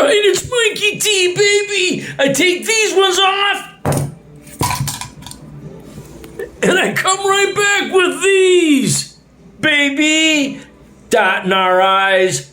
right, it's Mikey T, baby. I take these ones off. And I come right back with these, baby. Dotting our I's,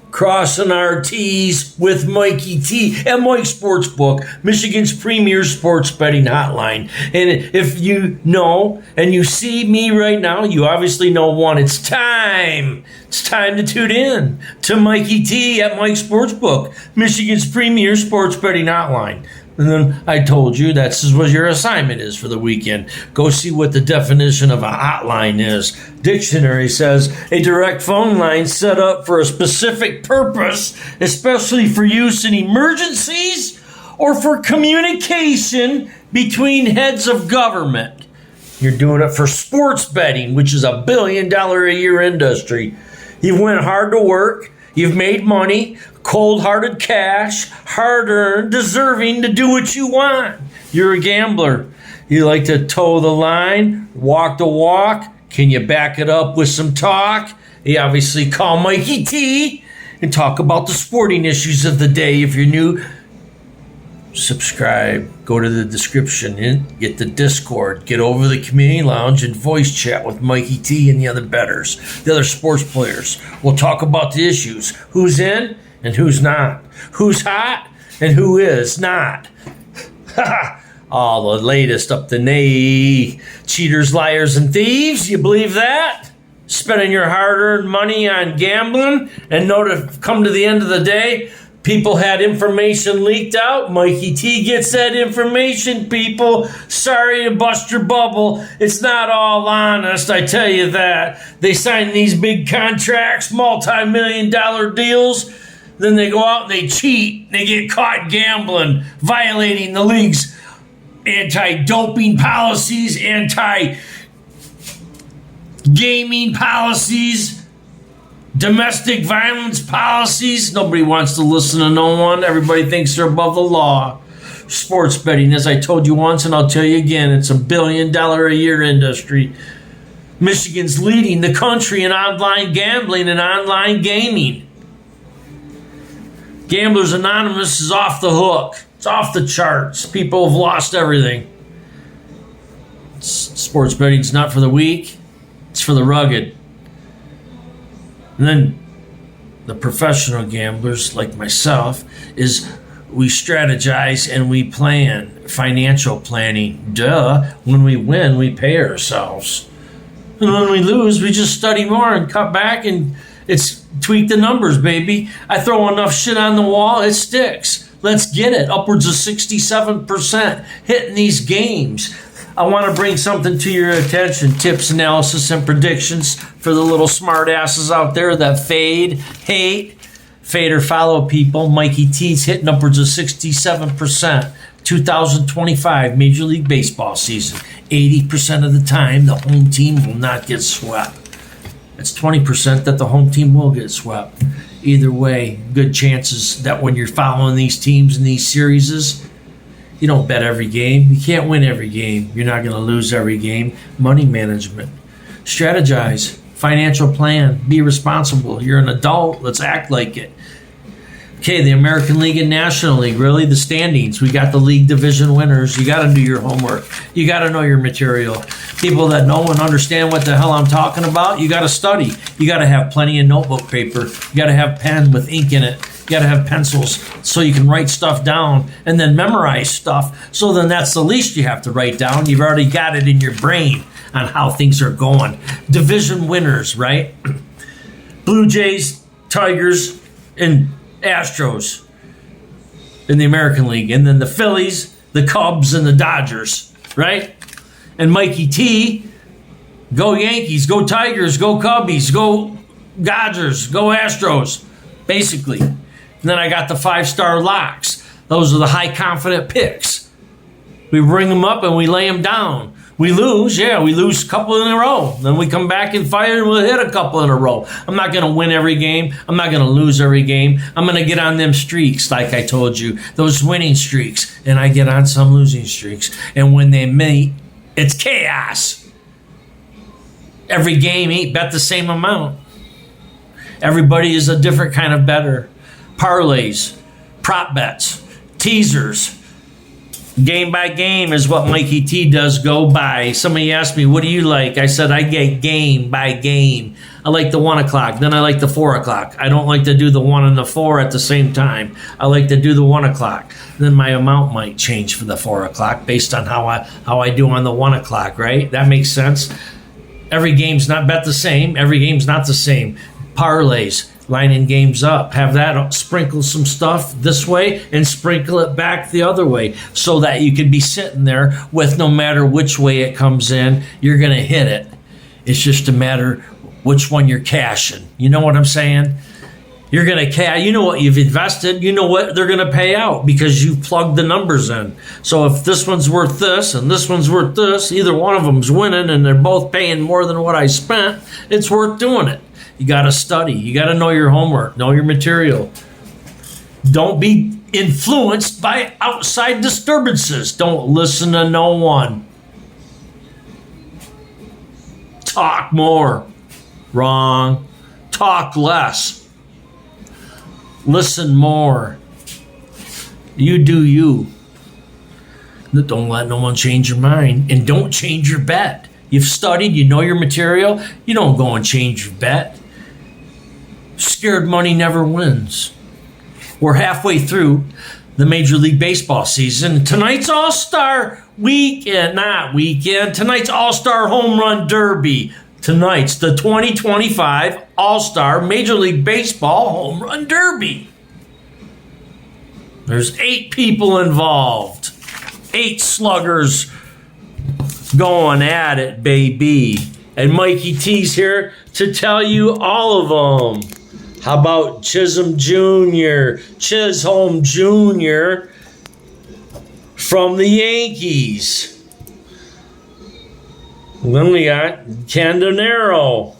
crossing our T's with Mikey T and Mike Sportsbook, Michigan's premier sports betting hotline. And if you know and you see me right now, you obviously know one. It's time. It's time to tune in to Mikey T at Mike Sportsbook, Michigan's premier sports betting hotline. And then I told you that's what your assignment is for the weekend. Go see what the definition of a hotline is. Dictionary says a direct phone line set up for a specific purpose, especially for use in emergencies or for communication between heads of government. You're doing it for sports betting, which is $1 billion a year industry. You've went hard to work. You've made money, cold-hearted cash, hard-earned, deserving to do what you want. You're a gambler. You like to toe the line, walk the walk. Can you back it up with some talk? You obviously call Mikey T and talk about the sporting issues of the day. If you're new, subscribe. Go to the description and get the Discord. Get over the community lounge and voice chat with Mikey T and the other bettors, the other sports players. We'll talk about the issues. Who's in and who's not. Who's hot and who is not. All the latest up to nay. Cheaters, liars, and thieves. You believe that? Spending your hard-earned money on gambling and know to come to the end of the day, people had information leaked out. Mikey T gets that information, people. Sorry to bust your bubble. It's not all honest, I tell you that. They sign these big contracts, multi-million-dollar deals. Then they go out and they cheat. They get caught gambling, violating the league's anti-doping policies, anti-gaming policies, domestic violence policies. Nobody wants to listen to no one. Everybody thinks they're above the law. Sports betting, as I told you once and I'll tell you again, it's $1 billion a year industry. Michigan's leading the country in online gambling and online gaming. Gamblers Anonymous is off the hook. It's off the charts. People have lost everything. Sports betting's not for the weak. It's for the rugged. And then the professional gamblers like myself is we strategize and we plan. Financial planning. Duh. When we win, we pay ourselves. And when we lose, we just study more and cut back and it's tweak the numbers, baby. I throw enough shit on the wall, it sticks. Let's get it. Upwards of 67% hitting these games. I want to bring something to your attention. Tips, analysis, and predictions for the little smart asses out there that fade, hate, fade or follow people. Mikey T's hitting upwards of 67%. 2025 Major League Baseball season. 80% of the time, the home team will not get swept. It's 20% that the home team will get swept. Either way, good chances that when you're following these teams in these series, you don't bet every game. You can't win every game. You're not going to lose every game. Money management. Strategize. Financial plan. Be responsible. You're an adult. Let's act like it. Okay, the American League and National League, really, the standings. We got the league division winners. You got to do your homework. You got to know your material. People that know and understand what the hell I'm talking about, you got to study. You got to have plenty of notebook paper. You got to have pen with ink in it. You got to have pencils so you can write stuff down and then memorize stuff. So then that's the least you have to write down. You've already got it in your brain on how things are going. Division winners, right? Blue Jays, Tigers, and Astros in the American League, and then the Phillies, the Cubs, and the Dodgers, right? And Mikey T, go Yankees, go Tigers, go Cubbies, go Dodgers, go Astros, basically. And then I got the 5-star locks. Those are the high confident picks. We bring them up and we lay them down. We lose a couple in a row. Then we come back and fire and we'll hit a couple in a row. I'm not going to win every game. I'm not going to lose every game. I'm going to get on them streaks, like I told you, those winning streaks. And I get on some losing streaks. And when they meet, it's chaos. Every game ain't bet the same amount. Everybody is a different kind of bettor. Parlays. prop bets, teasers. Game by game is what Mikey T does go by. Somebody asked me, what do you like? I said, I get game by game. I like the 1 o'clock. Then I like the 4 o'clock. I don't like to do the 1 and the 4 at the same time. I like to do the 1 o'clock. Then my amount might change for the 4 o'clock based on how I do on the 1 o'clock, right? That makes sense. Every game's not bet the same. Every game's not the same. Parlays, lining games up. Have that sprinkle some stuff this way and sprinkle it back the other way so that you can be sitting there with no matter which way it comes in, you're going to hit it. It's just a matter which one you're cashing. You know what I'm saying? You're going to cash. You know what you've invested. You know what they're going to pay out because you've plugged the numbers in. So if this one's worth this and this one's worth this, either one of them's winning and they're both paying more than what I spent, it's worth doing it. You got to study. You got to know your homework, know your material. Don't be influenced by outside disturbances. Don't listen to no one. Talk more. Wrong. Talk less. Listen more. You do you. Don't let no one change your mind, and don't change your bet. You've studied, you know your material, you don't go and change your bet. Scared money never wins. We're halfway through the Major League Baseball season. Tonight's All-Star weekend, tonight's All-Star Home Run Derby. Tonight's the 2025 All-Star Major League Baseball Home Run Derby. There's 8 people involved. 8 sluggers going at it, baby. And Mikey T's here to tell you all of them. How about Chisholm Jr., Chisholm Jr. from the Yankees? Then we got Candanero.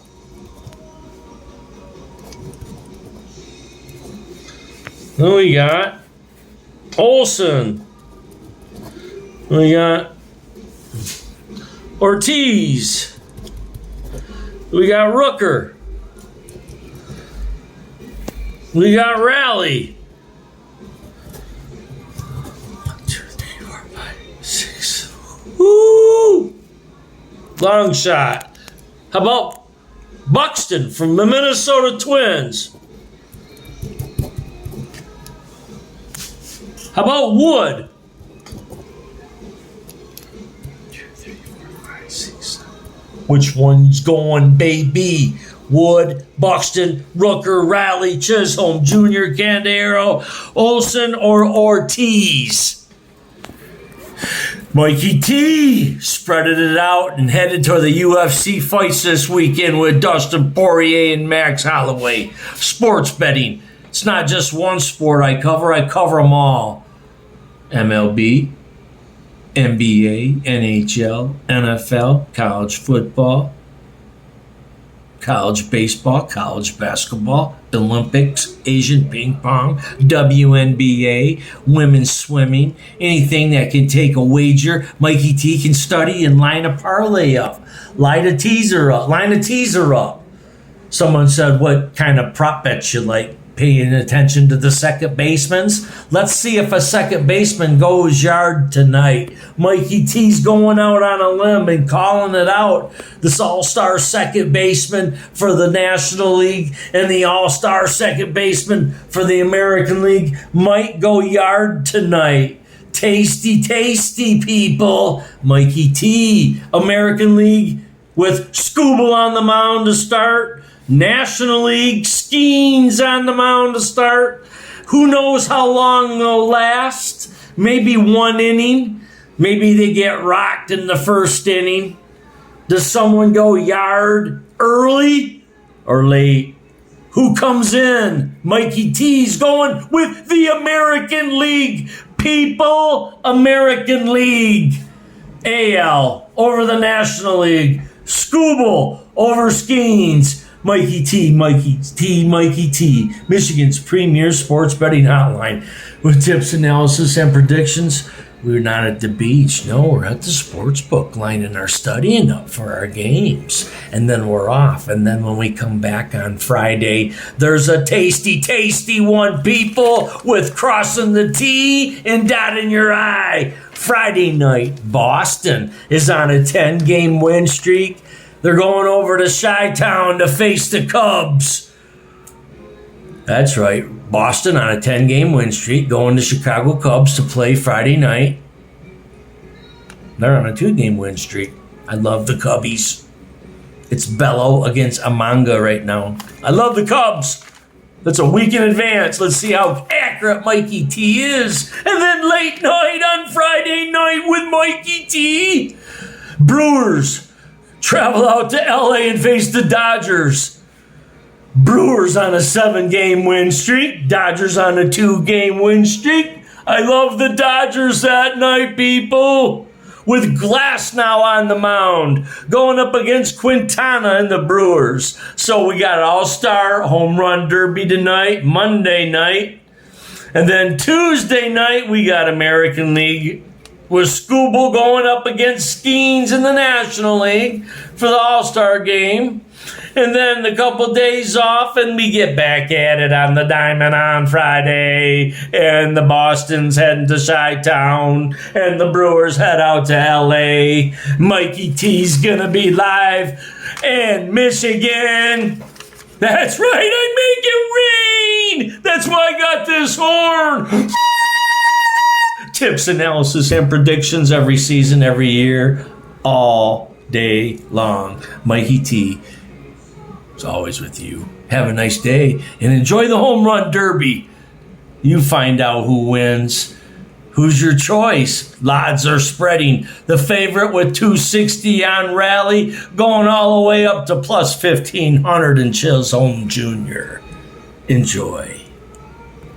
Then we got Olson. We got Ortiz. We got Rooker. We got Raleigh. 1, 2, 3, 4, 5, 6. Woo! Long shot. How about Buxton from the Minnesota Twins? How about Wood? 2, 3, 4, 5, 6, 7. Which one's going, baby? Wood, Buxton, Rooker, Raleigh, Chisholm, Jr., Candero, Olson, or Ortiz? Mikey T spreaded it out and headed to the UFC fights this weekend with Dustin Poirier and Max Holloway. Sports betting. It's not just one sport I cover them all. MLB, NBA, NHL, NFL, college football, college baseball, college basketball, Olympics, Asian ping pong, WNBA, women's swimming, anything that can take a wager. Mikey T can study and line a parlay up, line a teaser up. Someone said, what kind of prop bets you like? Paying attention to the second basemans. Let's see if a second baseman goes yard tonight. Mikey T's going out on a limb and calling it out. This all-star second baseman for the National League and the all-star second baseman for the American League might go yard tonight. Tasty, tasty, people. Mikey T, American League with Scooble on the mound to start. National League, Skeens on the mound to start. Who knows how long they'll last? Maybe 1 inning. Maybe they get rocked in the first inning. Does someone go yard early or late? Who comes in? Mikey T's going with the American League. People, American League. AL over the National League. Scooble over Skeens. Mikey T, Michigan's premier sports betting hotline with tips, analysis, and predictions We're not at the beach. No, we're at the sports book lining our studying up for our games. And then we're off. And then when we come back on Friday, there's a tasty, tasty one, people, with crossing the T and dotting your I. Friday night, Boston is on a 10-game win streak. They're going over to Chi-Town to face the Cubs. That's right. Boston on a 10-game win streak, going to Chicago Cubs to play Friday night. They're on a 2-game win streak. I love the Cubbies. It's Bello against Amanga right now. I love the Cubs. That's a week in advance. Let's see how accurate Mikey T is. And then late night on Friday night with Mikey T, Brewers travel out to LA and face the Dodgers. Brewers on a 7-game win streak. Dodgers on a 2-game win streak. I love the Dodgers that night, people. With Glass now on the mound, going up against Quintana and the Brewers. So we got All-Star Home Run Derby tonight, Monday night. And then Tuesday night, we got American League with Scooble going up against Skeens in the National League for the All-Star game. And then a couple days off, and we get back at it on the Diamond on Friday. And the Boston's heading to Chi-Town, and the Brewers head out to LA. Mikey T's gonna be live in Michigan. That's right, I make it rain. That's why I got this horn. Tips, analysis, and predictions every season, every year, all day long. Mikey T is always with you. Have a nice day and enjoy the Home Run Derby. You find out who wins. Who's your choice? Odds are spreading. The favorite with 260 on Rally, going all the way up to plus 1,500 in Chisholm Jr. Enjoy.